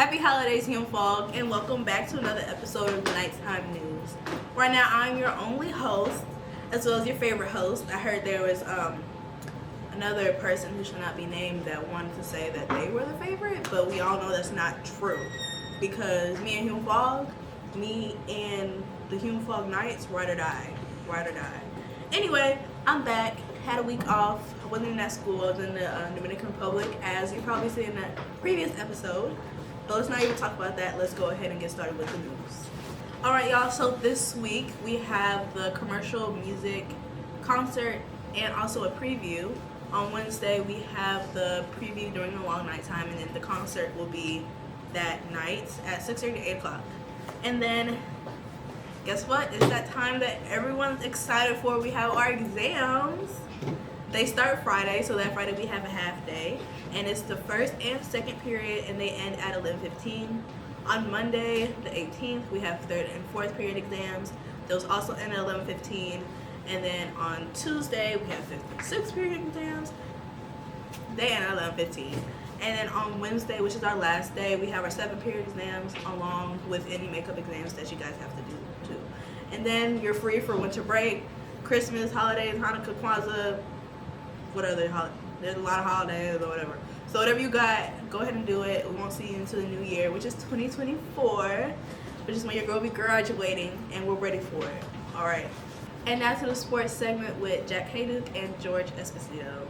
Happy holidays, Hume-Fogg, and welcome back to another episode of the Nighttime News. Right now, I'm your only host, as well as your favorite host. I heard there was another person who should not be named that wanted to say that they were the favorite, but we all know that's not true. Because me and Hume-Fogg, me and the Hume-Fogg Knights, ride or die. Ride or die. Anyway, I'm back. Had a week off. I wasn't in that school. I was in the Dominican Republic, as you probably seen in that previous episode. But let's not even talk about that. Let's go ahead and get started with the news. Alright, y'all. So this week we have the commercial music concert and also a preview. On Wednesday we have the preview during the long night time, and then the concert will be that night at 6:30 to 8 o'clock. And then, guess what? It's that time that everyone's excited for. We have our exams. They start Friday, so that Friday we have a half day. And it's the first and second period, and they end at 11:15. On Monday, the 18th, we have third and fourth period exams. Those also end at 11:15. And then on Tuesday, we have fifth and sixth period exams. They end at 11:15. And then on Wednesday, which is our last day, we have our 7th period exams along with any makeup exams that you guys have to do too. And then you're free for winter break, Christmas, holidays, Hanukkah, Kwanzaa, what other holiday? There's a lot of holidays or whatever. So whatever you got, go ahead and do it. We won't see you until the new year, which is 2024, which is when your girl will be graduating, and we're ready for it. All right. And now to the sports segment with Jack Hayduke and George Esposito.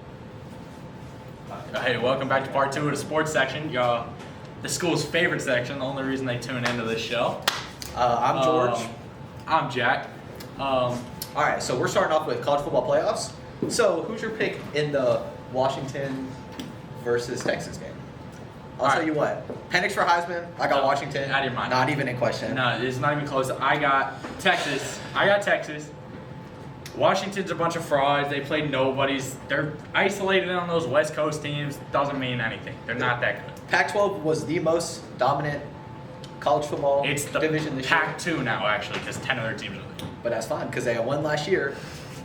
Hey, welcome back to part 2 of the sports section. The school's favorite section, the only reason they tune into this show. I'm George. I'm Jack. All right, so we're starting off with college football playoffs. So who's your pick in the Washington versus Texas game? I'll tell you what. Penix for Heisman. I got Washington. Out of your mind. Not even in question. No, it's not even close. I got Texas. Washington's a bunch of frauds. They played nobodies. They're isolated on those West Coast teams. Doesn't mean anything. They're not that good. Pac-12 was the most dominant college football It's the division this year. Pac-2 now, actually, because 10 other teams are there. But that's fine because they won last year.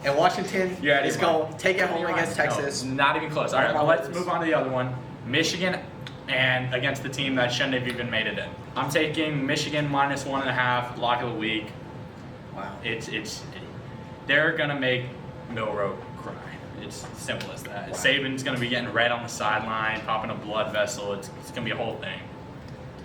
And Washington is going to take it home against Texas. No, not even close. All right, well, let's move on to the other one. Michigan and against the team that shouldn't have even made it in. I'm taking Michigan minus 1.5, lock of the week. Wow. They're going to make Milroe cry. It's simple as that. Wow. Saban's going to be getting red on the sideline, popping a blood vessel. It's going to be a whole thing.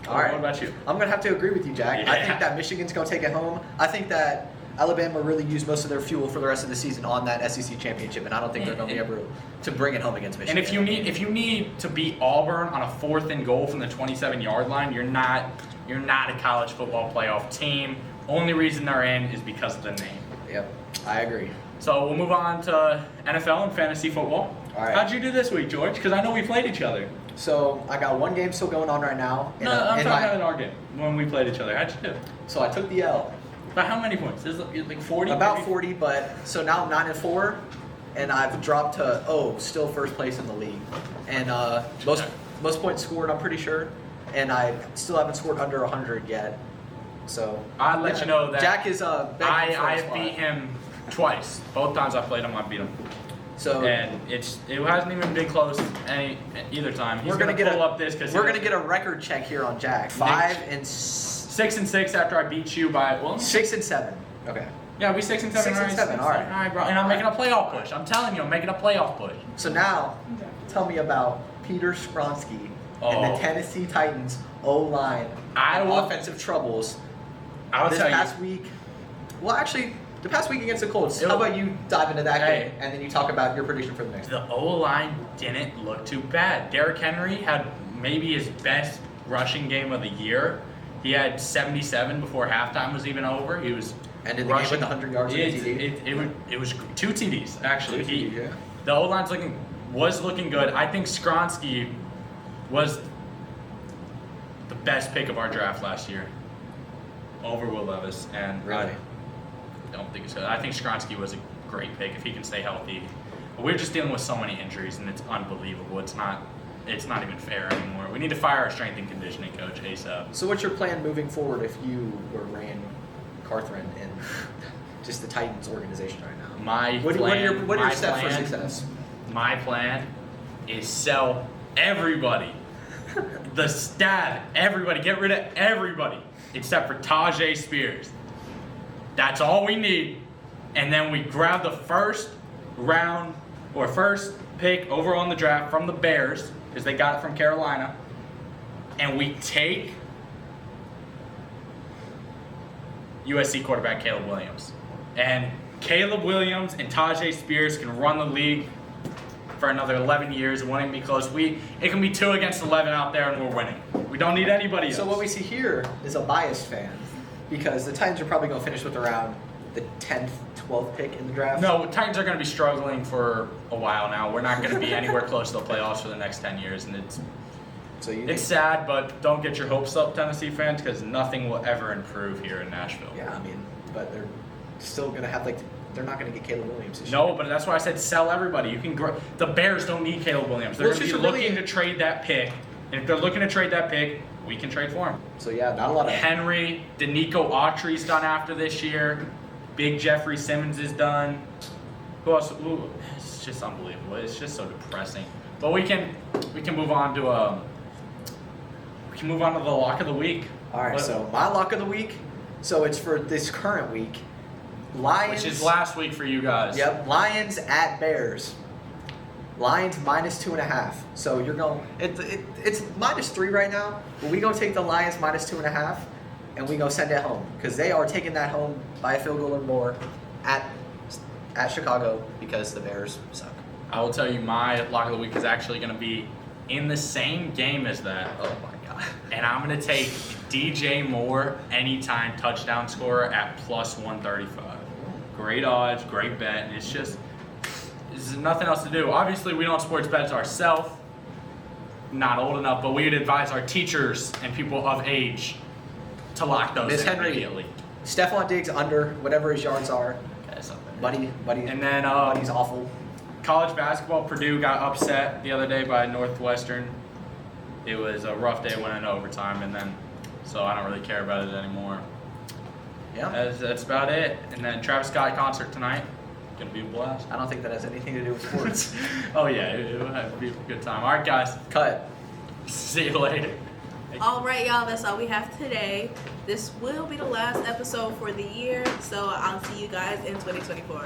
All right. What about you? I'm going to have to agree with you, Jack. Yeah. I think that Michigan's going to take it home. I think that Alabama really used most of their fuel for the rest of the season on that SEC championship, and I don't think they're going to be able to bring it home against Michigan. And if you need to beat Auburn on a 4th and goal from the 27-yard line, you're not a college football playoff team. Only reason they're in is because of the name. Yep, I agree. So we'll move on to NFL and fantasy football. All right. How'd you do this week, George? Because I know we played each other. So I got one game still going on right now. No, I'm talking about in our game when we played each other. How'd you do? So I took the L. By how many points? Is it like 40? About 40, but so now I'm 9-4, and I've dropped to still first place in the league, and most points scored, I'm pretty sure, and I still haven't scored under 100 yet. So I'll let you know that Jack is I have beat him twice. Both times I played him, I beat him. So and it hasn't even been close either time. He's gonna pull up this because we're gonna get a record check here on Jack. 6-6 after I beat you by 6 and 7. Okay. Yeah, we 6 and 7. 6 and 7. All right. All right, bro. And I'm making a playoff push. I'm telling you, I'm making a playoff push. So now, tell me about Peter Skronsky and the Tennessee Titans O-line and offensive troubles. This past week. Well, actually, the past week against the Colts. How about you dive into that game and then you talk about your prediction for the next one? The O-line didn't look too bad. Derrick Henry had maybe his best rushing game of the year. He had 77 before halftime was even over. He was ended the game with 100 yards and a TD. It was 2 TDs actually. 2 TDs, yeah. The O-line's was looking good. I think Skronsky was the best pick of our draft last year over Will Levis, and really? I don't think it's good. I think Skronsky was a great pick if he can stay healthy. But we're just dealing with so many injuries, and it's unbelievable. It's not even fair anymore. We need to fire our strength and conditioning coach ASAP. So what's your plan moving forward if you were Rand Carthon in just the Titans organization right now? What are your steps for success? My plan is sell everybody the stab, everybody, get rid of everybody except for Tajay Spears. That's all we need. And then we grab the first round or first pick over on the draft from the Bears, because they got it from Carolina. And we take USC quarterback Caleb Williams. And Caleb Williams and Tajay Spears can run the league for another 11 years. It won't even be close. It can be 2 against 11 out there and we're winning. We don't need anybody else. So what we see here is a biased fan, because the Titans are probably going to finish with around the 10th, 12th pick in the draft. No, Titans are going to be struggling for a while now. We're not going to be anywhere close to the playoffs for the next 10 years. And it's sad, but don't get your hopes up, Tennessee fans, because nothing will ever improve here in Nashville. Yeah, I mean, but they're still going to have, they're not going to get Caleb Williams this year. No, but that's why I said sell everybody. The Bears don't need Caleb Williams. They're going to be looking to trade that pick. And if they're looking to trade that pick, we can trade for him. So, yeah, not a lot of... Henry, Danico Autry's done after this year. Big Jeffrey Simmons is done. Who else? Ooh, it's just unbelievable. It's just so depressing. But we can move on to the lock of the week. All right, so my lock of the week. So it's for this current week. Lions. Which is last week for you guys. Yep, Lions at Bears. Lions -2.5. So you're going. It's -3 right now. But we gonna take the Lions -2.5, and we gonna send it home, because they are taking that home by a field goal or more at Chicago, because the Bears suck. I will tell you, my lock of the week is actually going to be in the same game as that. Oh my God! And I'm going to take DJ Moore anytime touchdown scorer at +135. Great odds, great bet. And there's nothing else to do. Obviously, we don't sports bets ourselves. Not old enough, but we would advise our teachers and people of age to lock those Miss in Henry, immediately. Stephon Diggs under whatever his yards are. Okay, something. Buddy. And then Buddy's awful. College basketball, Purdue got upset the other day by Northwestern. It was a rough day, went into overtime, and then so I don't really care about it anymore. Yeah. That's about it. And then Travis Scott concert tonight. Gonna be a blast. I don't think that has anything to do with sports. Oh yeah, it'll be a good time. All right, guys. Cut. See you later. All right, y'all. That's all we have today. This will be the last episode for the year, so I'll see you guys in 2024.